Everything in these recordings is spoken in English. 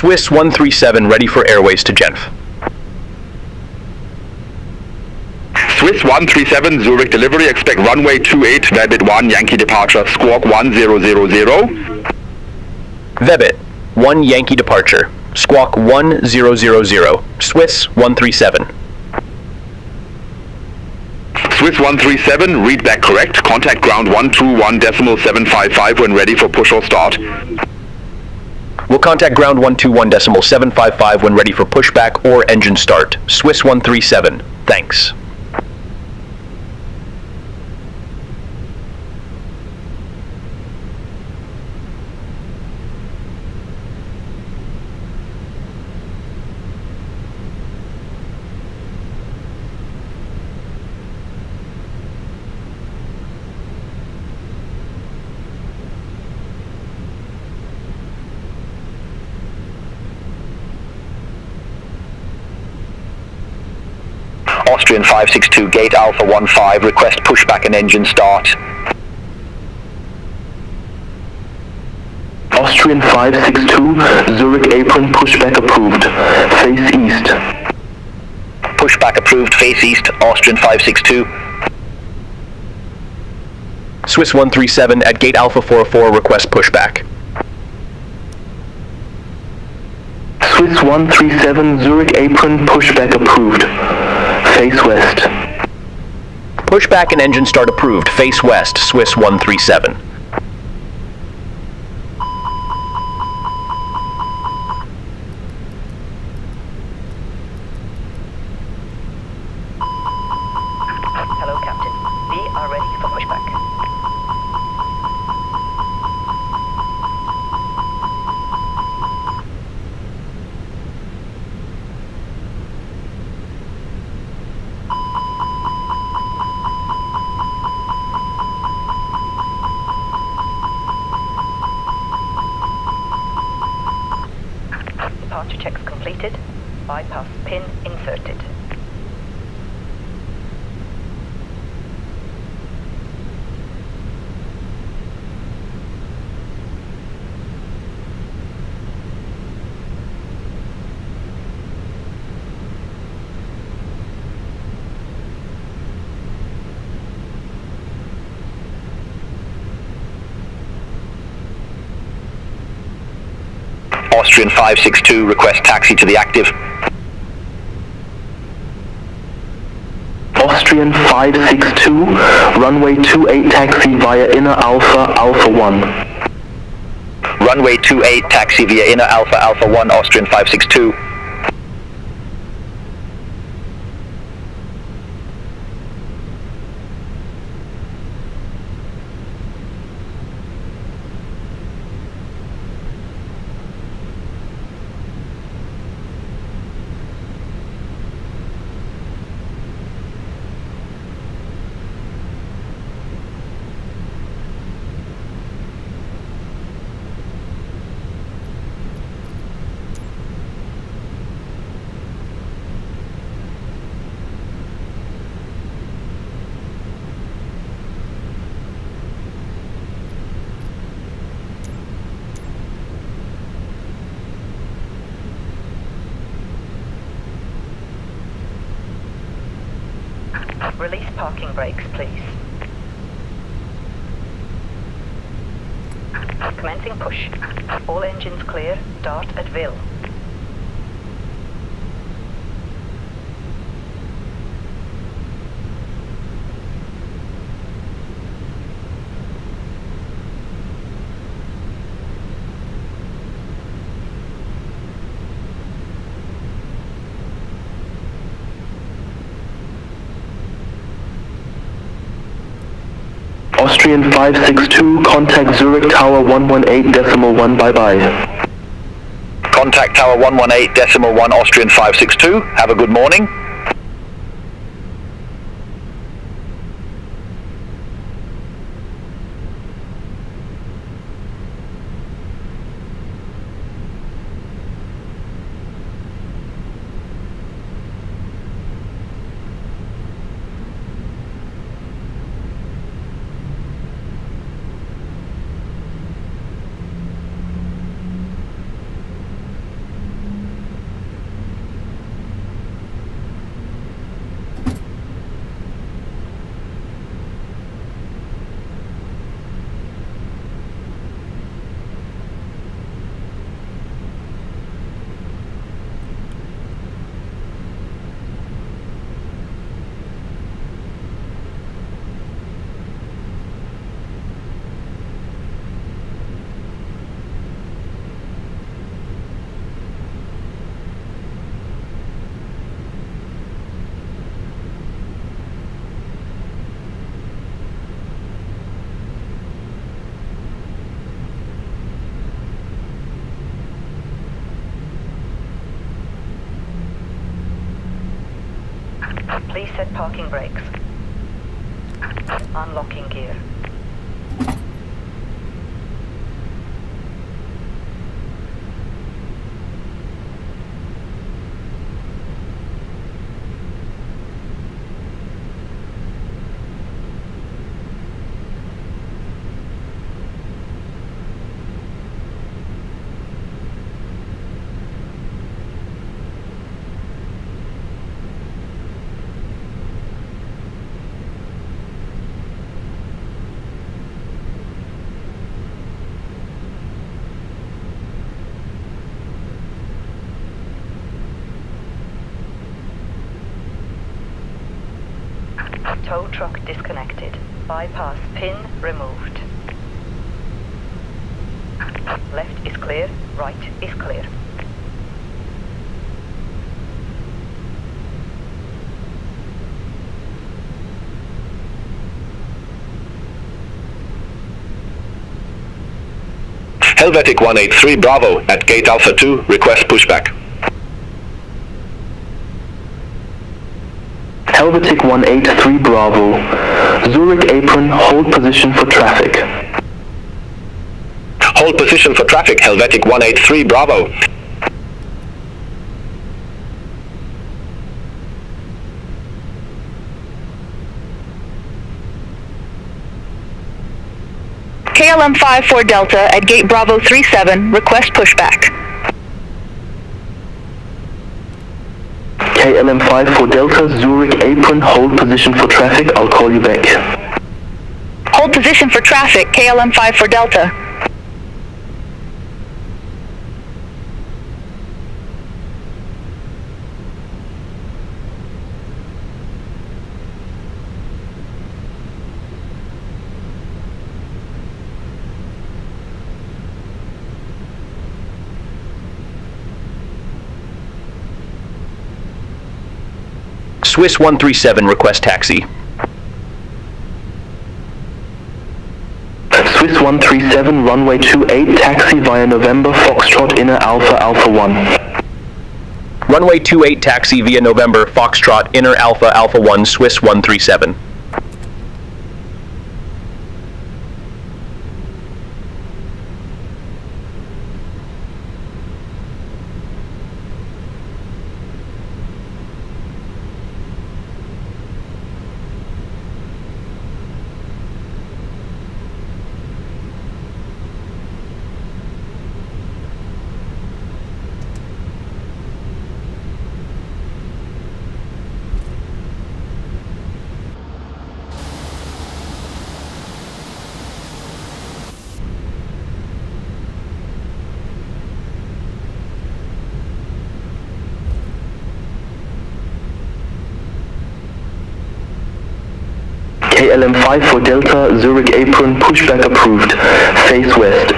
Swiss 137 ready for airways to Genf. Swiss 137 Zurich delivery, expect runway 28, Vebit 1 Yankee departure, squawk 1000. Vebit 1 Yankee departure, squawk 1000, Swiss 137. Swiss 137, read back correct, contact ground 121.755 when ready for push or start. We'll contact ground 121.755 when ready for pushback or engine start. Swiss 137, thanks. Austrian 562, gate Alpha 15, request pushback and engine start. Austrian 562, Zurich apron, pushback approved. Face east. Pushback approved, face east, Austrian 562. Swiss 137 at gate Alpha 44, request pushback. Swiss 137, Zurich apron, pushback approved. Face west. Pushback and engine start approved, face west, Swiss 137. Hello, Captain. We are ready for pushback. Departure checks completed. Bypass pin inserted. Austrian 562, request taxi to the active. Austrian 562, runway 28 taxi via inner Alpha, Alpha 1. Runway 28, taxi via inner Alpha, Alpha 1, Austrian 562. Release parking brakes, please. Commencing push. All engines clear. Start at Ville. Austrian 562, contact Zurich Tower 118.1, bye-bye. Contact Tower 118.1, Austrian 562. Have a good morning. Please set parking brakes. Unlocking gear. Tow truck disconnected. Bypass pin removed. Left is clear, right is clear. Helvetic 183 Bravo at gate Alpha 2, request pushback. Helvetic 183 Bravo. Zurich apron, hold position for traffic. Hold position for traffic, Helvetic 183 Bravo. KLM 54 Delta at gate Bravo 37, request pushback. KLM 54 Delta, Zurich apron, hold position for traffic, I'll call you back. Hold position for traffic, KLM 54 Delta. Swiss 137, request taxi. Swiss 137, runway 28, taxi via November, Foxtrot, Inner Alpha, Alpha 1. Runway 28 taxi via November, Foxtrot, Inner Alpha, Alpha 1, Swiss 137. KLM 54 Delta, Zurich apron, pushback approved, face west.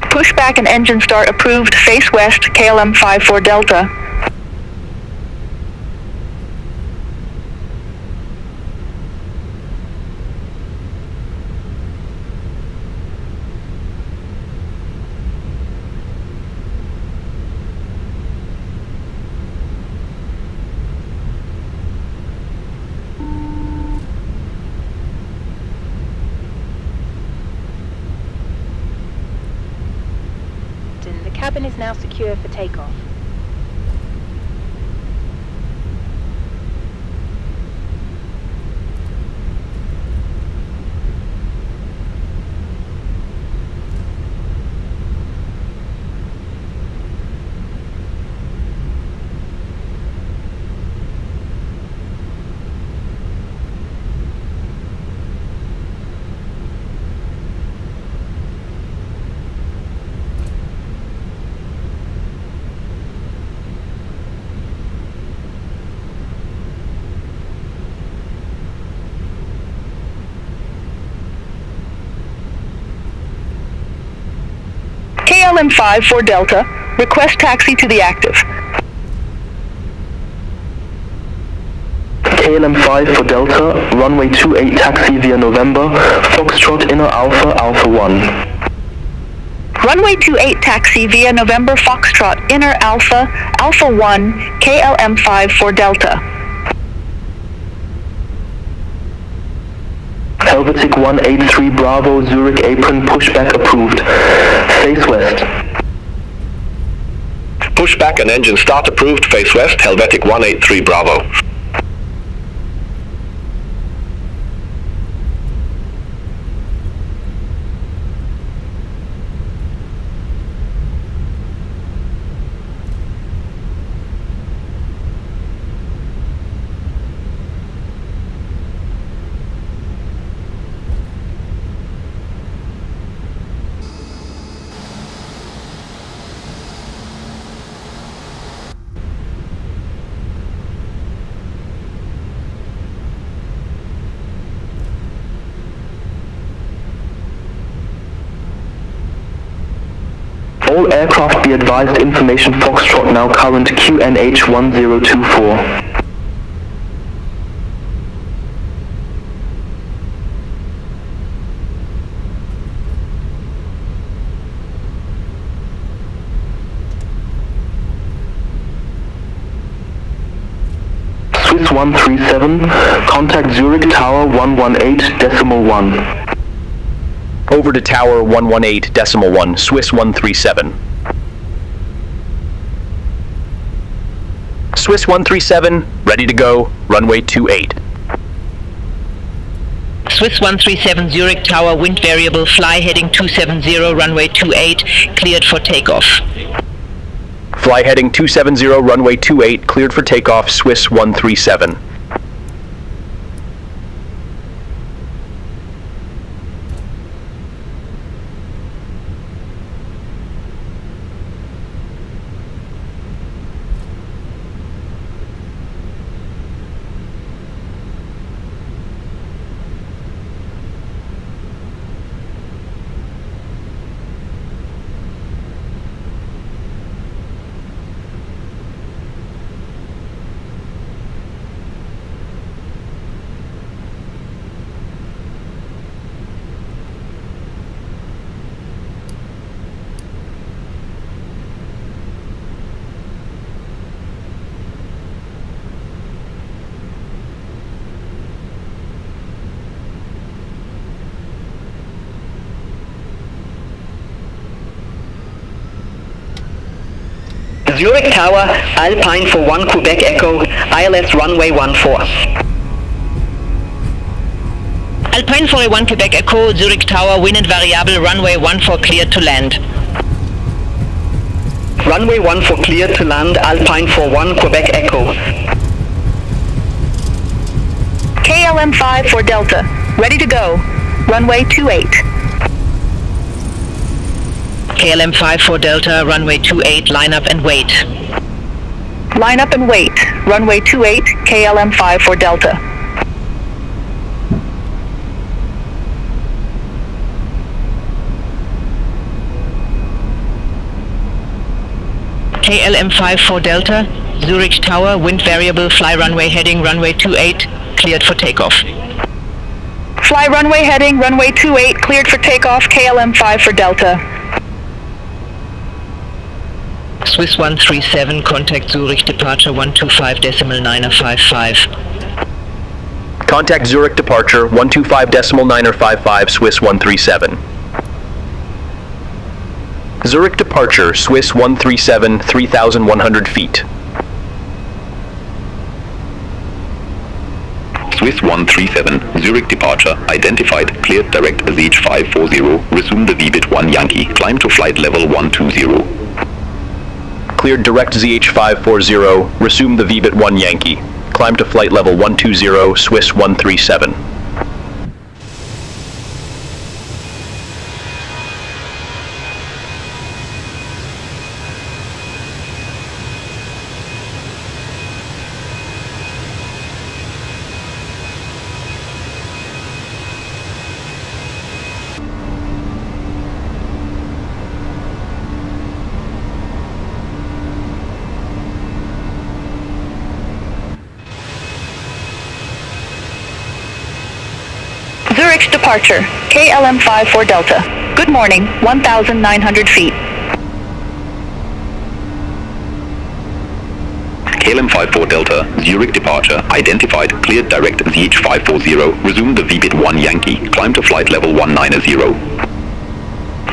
Pushback and engine start approved, face west, KLM 54 Delta. The cabin is now secure for takeoff. KLM 54 Delta, request taxi to the active. KLM 54 Delta, runway 28 taxi via November, Foxtrot, Inner Alpha, Alpha 1. Runway 28 taxi via November Foxtrot, Inner Alpha, Alpha 1, KLM 54 Delta. Helvetic 183 Bravo, Zurich apron, pushback approved. Face west. Pushback and engine start approved. Face west, Helvetic 183 Bravo. All aircraft be advised, information Foxtrot now current QNH 1024. Swiss 137, contact Zurich Tower 118.1. Over to Tower 118.1, Swiss 137. Swiss 137, ready to go, runway 28. Swiss 137 Zurich Tower, wind variable, fly heading 270, runway 28, cleared for takeoff. Fly heading 270, runway 28, cleared for takeoff, Swiss 137. Zurich Tower, Alpine for 1 Quebec Echo, ILS runway 14. Alpine for 1 Quebec Echo, Zurich Tower, wind and variable, runway 14 cleared to land. Runway 14 cleared to land, Alpine for 1 Quebec Echo. KLM 5 for Delta, ready to go, runway 28. KLM 5 for Delta, runway 28, line up and wait. Line up and wait, runway 28, KLM 5 for Delta. KLM 5 for Delta, Zurich Tower, wind variable, fly runway heading, runway 28, cleared for takeoff. Fly runway heading, runway 28, cleared for takeoff, KLM 5 for Delta. Swiss 137, contact Zurich departure 125.955. Contact Zurich departure 125.955, Swiss 137. Zurich departure, Swiss 137, 3,100 feet. Swiss 137, Zurich departure, identified, cleared direct ZH540, resume the VBIT 1 Yankee, climb to flight level 120. Cleared direct ZH540, resume the VBIT 1 Yankee. Climb to flight level 120, Swiss 137. Zurich departure, KLM 5 for Delta. Good morning, 1,900 feet. KLM 54 Delta, Zurich departure, identified, cleared direct ZH540, resume the VBIT 1 Yankee, climb to flight level 190.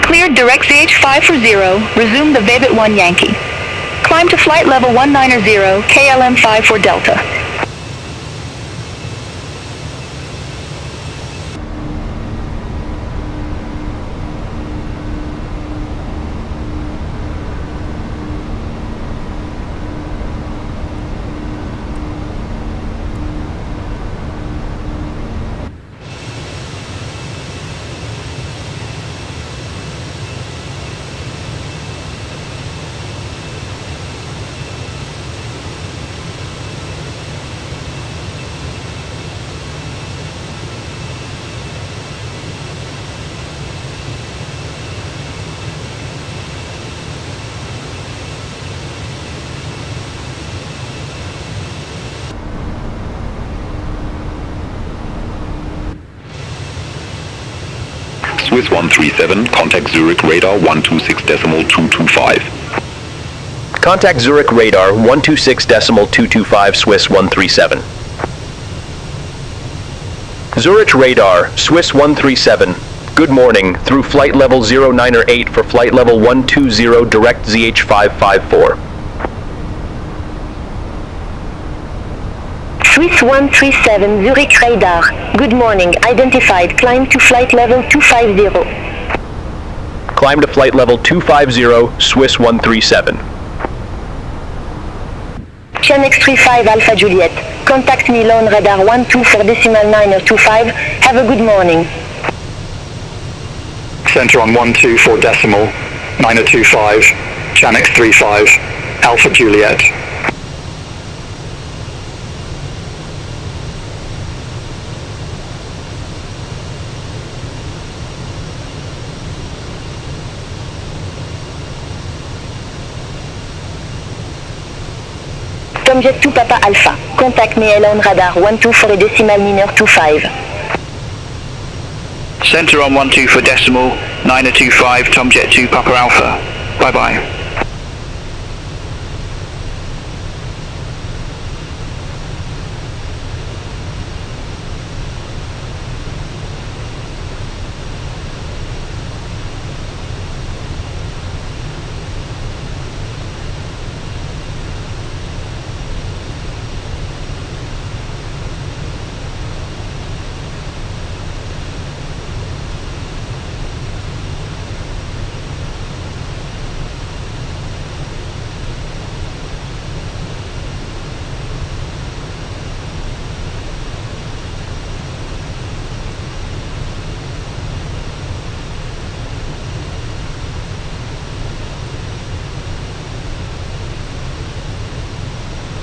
Cleared direct ZH540, resume the VBIT 1 Yankee. Climb to flight level 190, KLM 54 Delta. Swiss 137, contact Zurich radar 126.225. Contact Zurich radar 126.225 Swiss 137. Zurich radar, Swiss 137. Good morning, through flight level 09 or 8 for flight level 120 direct ZH554. Swiss 137 Zurich radar. Good morning, identified, climb to flight level 250. Climb to flight level 250, Swiss 137. Channel X35 Alpha Juliet. Contact me on radar 124.925. Have a good morning. Center on 124.925, Channel X35 Alpha Juliet. Tomjet 2 Papa Alpha. Contact me on radar 124.25. Center on 124.925, Tomjet 2 Papa Alpha. Bye bye.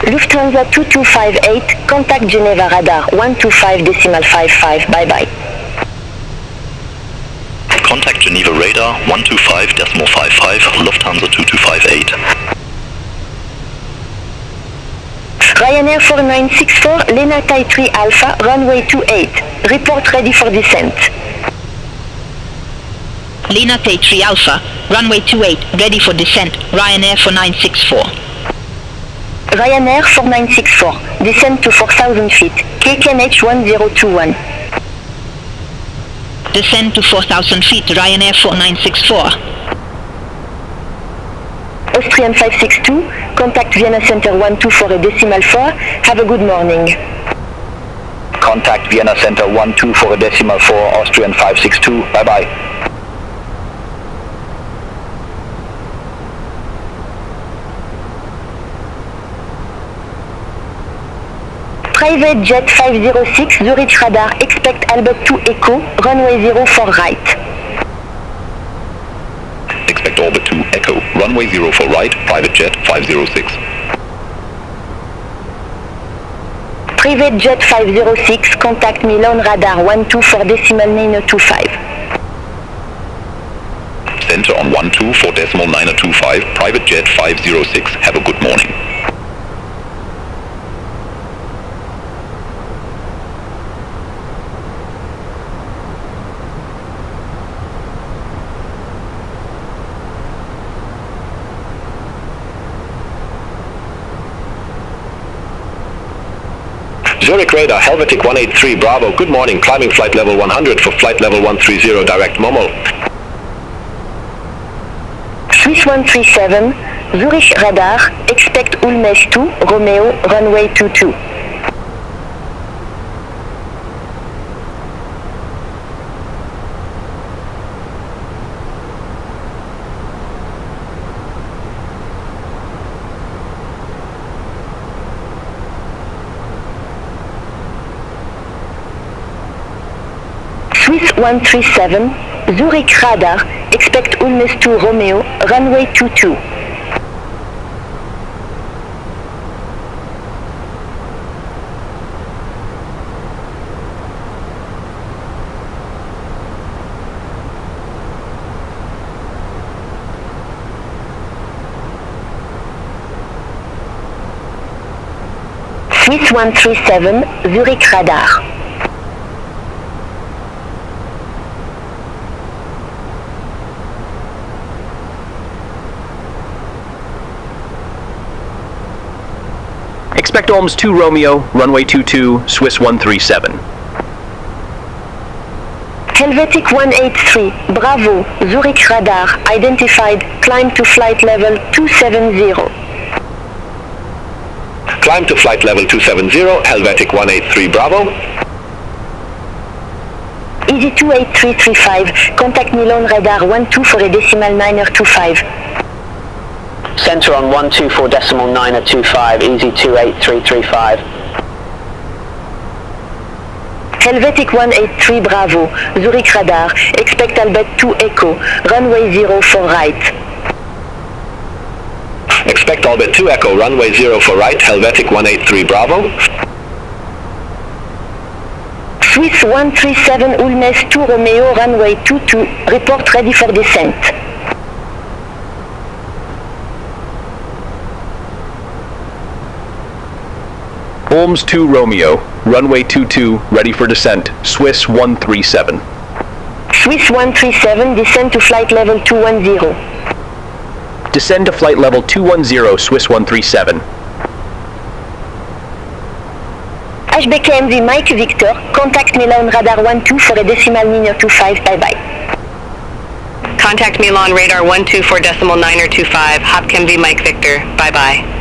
Lufthansa 2258, contact Geneva radar 125.55, bye bye. Contact Geneva radar 125.55, Lufthansa 2258. Ryanair 4964, Lena Thai 3 Alpha, runway 28. Report ready for descent. Lena Thai 3 Alpha, runway 28, ready for descent, Ryanair 4964. Ryanair 4964, descent to 4,000 feet, KKNH 1021. Descend to 4,000 feet, Ryanair 4964. Austrian 562, contact Vienna Center 124.4, have a good morning. Contact Vienna Center 124.4, Austrian 562, bye bye. Private Jet 506, Zurich radar, expect Albert 2 Echo, runway 0 for right. Expect Orbit 2 Echo, runway 0 for right, private jet 506. Private Jet 506, contact Milan radar 124.925. Center on 124.925, private jet 506, have a good morning. Zurich radar, Helvetic 183 Bravo, good morning, climbing flight level 100 for flight level 130 direct Momo. Swiss 137, Zurich radar, expect Ulmes 2, Romeo, runway 22. Swiss 137, Zurich radar, expect Ulmes 2 Romeo, runway 22. Swiss 137, Zurich radar. Expect Ulms 2 Romeo, runway 22, Swiss 137. Helvetic 183, Bravo, Zurich radar, identified, climb to flight level 270. Climb to flight level 270, Helvetic 183 Bravo. Easy 28335, contact Milan radar 12 for a decimal 925. Center on 124.925, easy 28335. Helvetic 183 Bravo, Zurich radar, expect Albert 2 Echo, runway 0 for right. Expect Albert 2 Echo, runway 0 for right, Helvetic 183 Bravo. Swiss 137 Ulmes 2 Romeo, runway 22, report ready for descent. Ulms 2 Romeo, runway 22, ready for descent, Swiss 137. Swiss 137, descend to flight level 210. Descend to flight level 210, Swiss 137. HBKMV Mike Victor, contact Milan radar 12 for a decimal 925, bye bye. Contact Milan radar 124.925, Hopcam V Mike Victor, bye bye.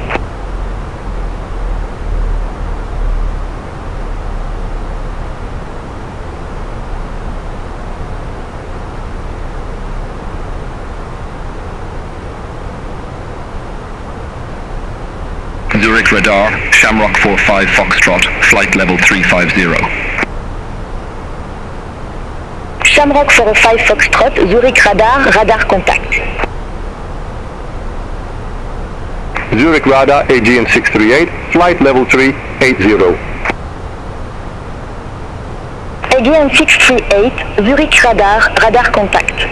Zurich radar, Shamrock 45 Foxtrot, flight level 350. Shamrock 45 Foxtrot, Zurich radar, radar contact. Zurich radar, AGN 638, flight level 380. AGN 638, Zurich radar, radar contact.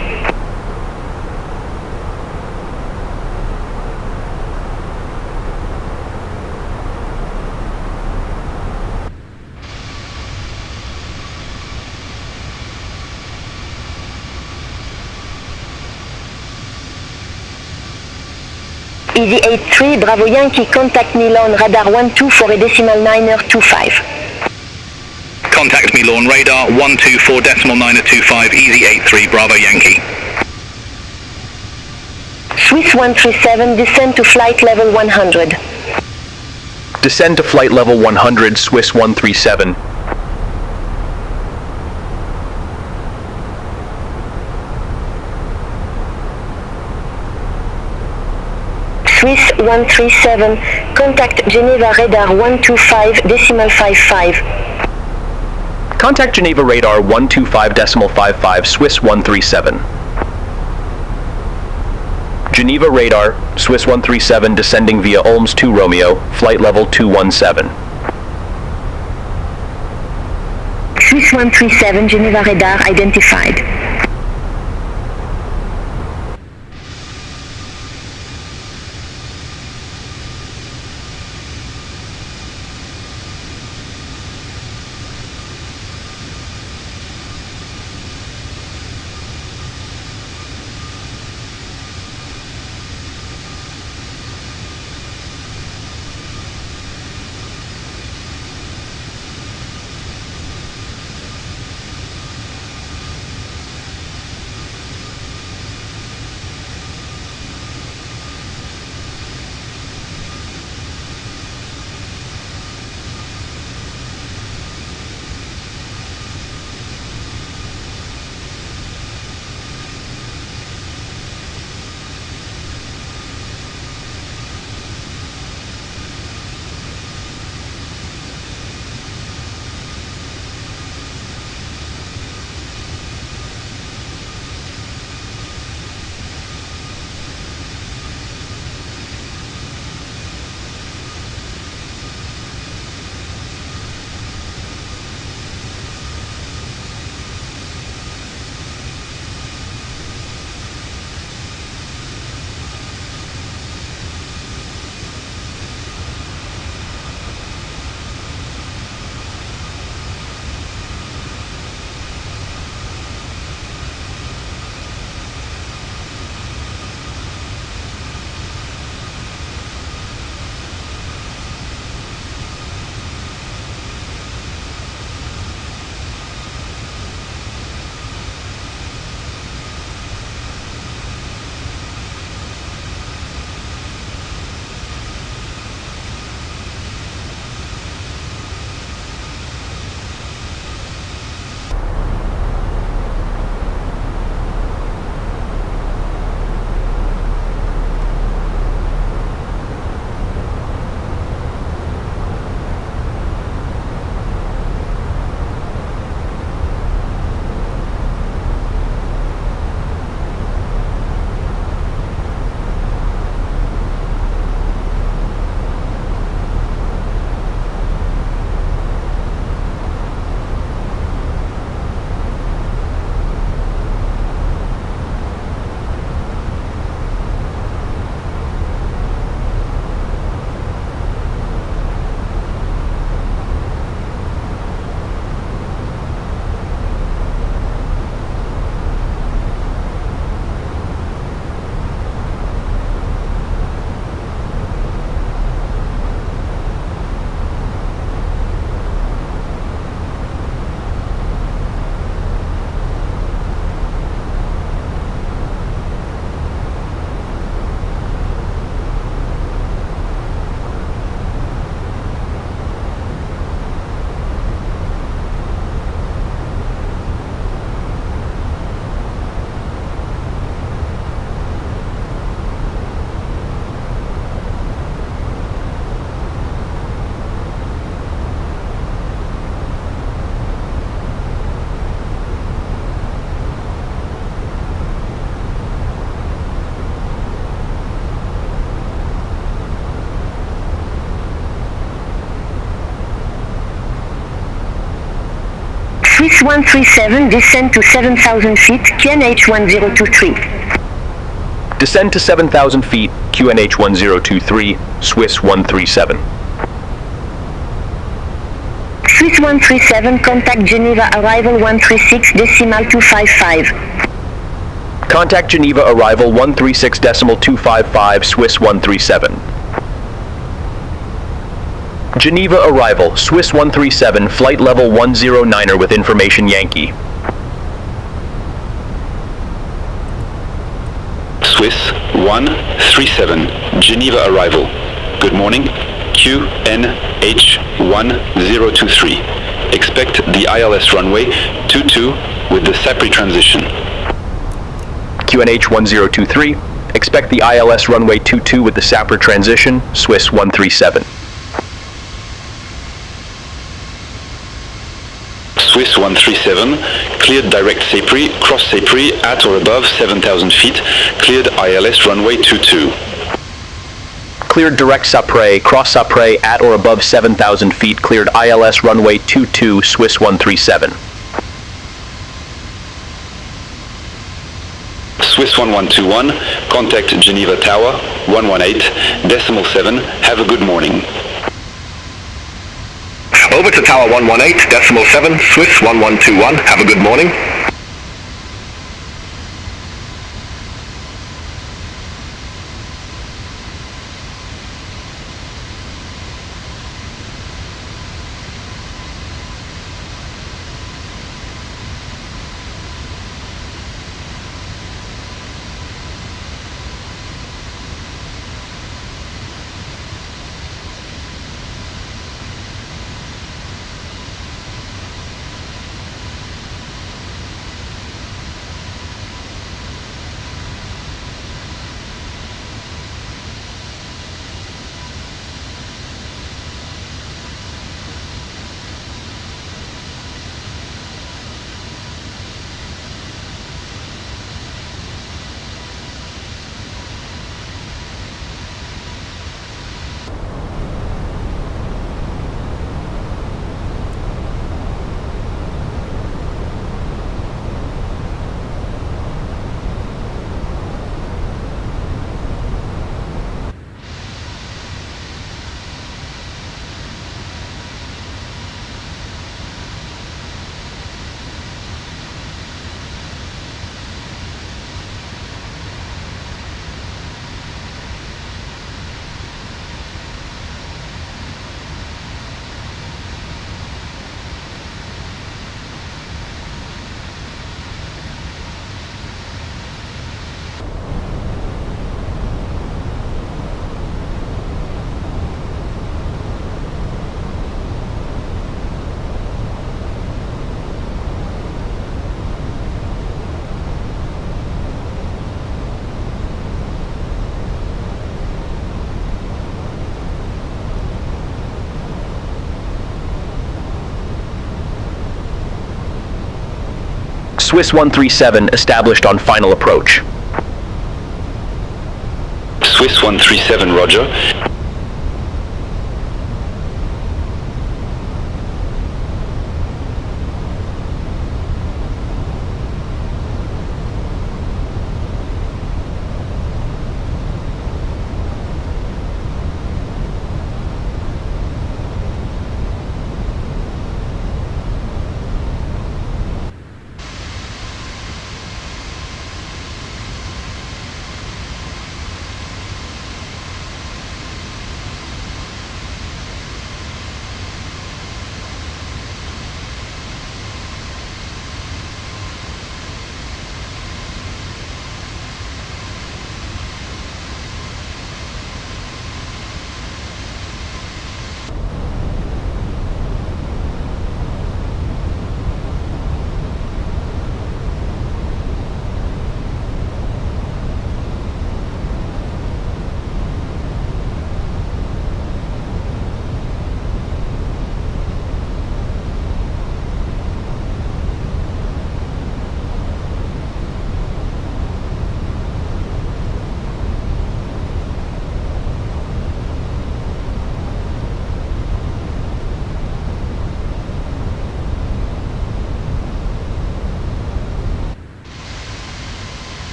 Easy 83, Bravo Yankee, contact Milan radar 12 for a decimal 925. Contact Milan radar 124.925, easy 83 Bravo Yankee. Swiss 137, descend to flight level 100. Descend to flight level 100, Swiss 137. Swiss 137, contact Geneva radar 125 decimal 55. Contact Geneva radar 125.55, Swiss 137. Geneva radar, Swiss 137, descending via Ulms 2 Romeo, flight level 217. Swiss 137, Geneva radar identified. Swiss 137, descend to 7,000 feet, QNH 1023. Descend to 7,000 feet, QNH 1023, Swiss 137. Swiss 137, contact Geneva, arrival 136.255. Contact Geneva, arrival 136.255, Swiss 137. Geneva arrival, Swiss 137, flight level 109er with information Yankee. Swiss 137, Geneva arrival. Good morning, QNH 1023. Expect the ILS runway 22 with the SAPRI transition. QNH 1023, expect the ILS runway 22 with the SAPRI transition, Swiss 137. Swiss 137, cleared direct SAPRI, cross SAPRI at or above 7,000 feet, cleared ILS runway 22. Cleared direct SAPRI, cross SAPRI at or above 7,000 feet, cleared ILS runway 22, Swiss 137. Swiss 1121, contact Geneva Tower 118.7, have a good morning. Over to Tower 118.7, Swiss 1121, have a good morning. Swiss 137 established on final approach. Swiss 137, roger.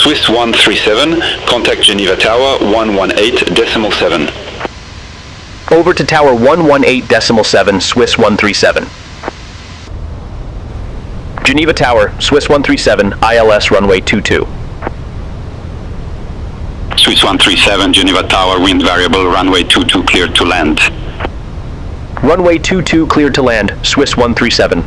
Swiss 137, contact Geneva Tower 118.7. Over to Tower 118.7, Swiss 137. Geneva Tower, Swiss 137, ILS runway 22. Swiss 137, Geneva Tower, wind variable, runway 22 cleared to land. Runway 22 cleared to land, Swiss 137.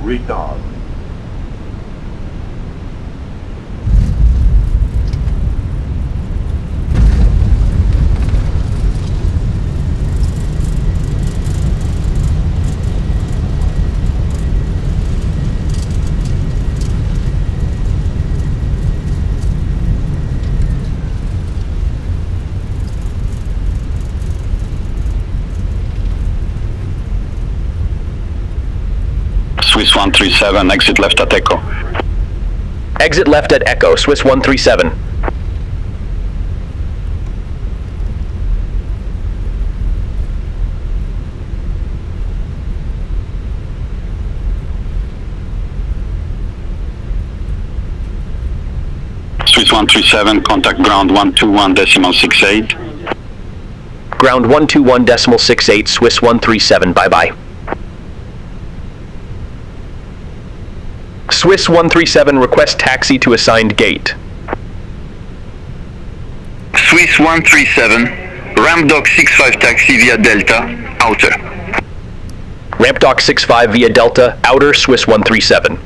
Retard. Swiss 137, exit left at Echo. Exit left at Echo, Swiss 137. Swiss 137, contact ground 121.68. Ground 121.68, Swiss 137, bye-bye. Swiss 137, request taxi to assigned gate. Swiss 137, ramp dock 65 taxi via Delta, outer. Ramp dock 65 via Delta, outer, Swiss 137.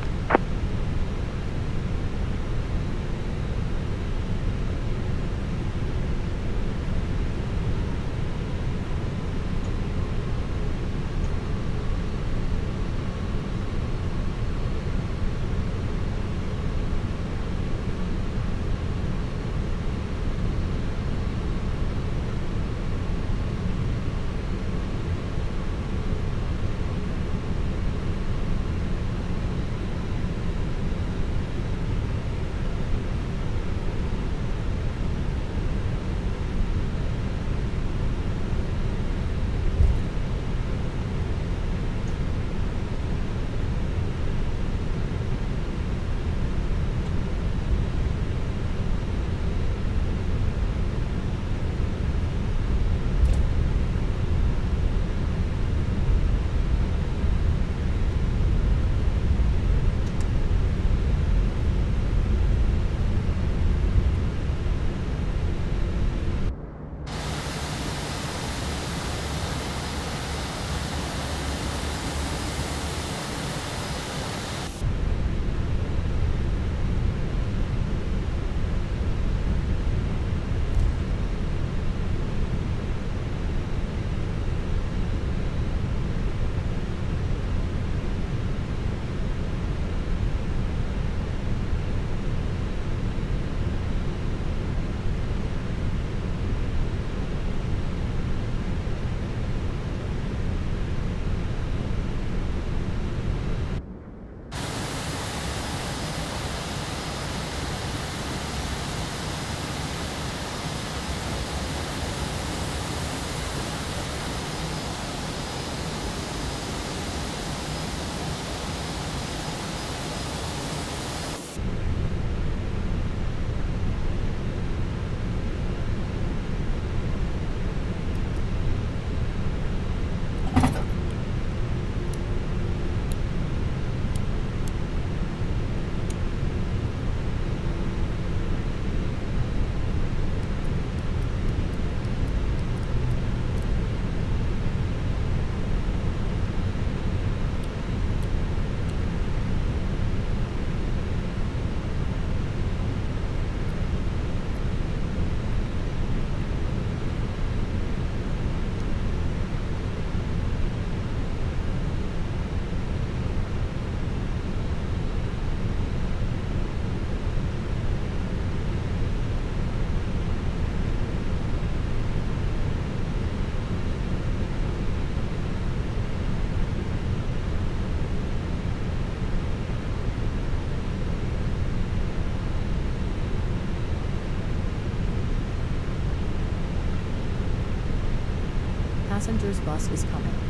passenger's bus is coming.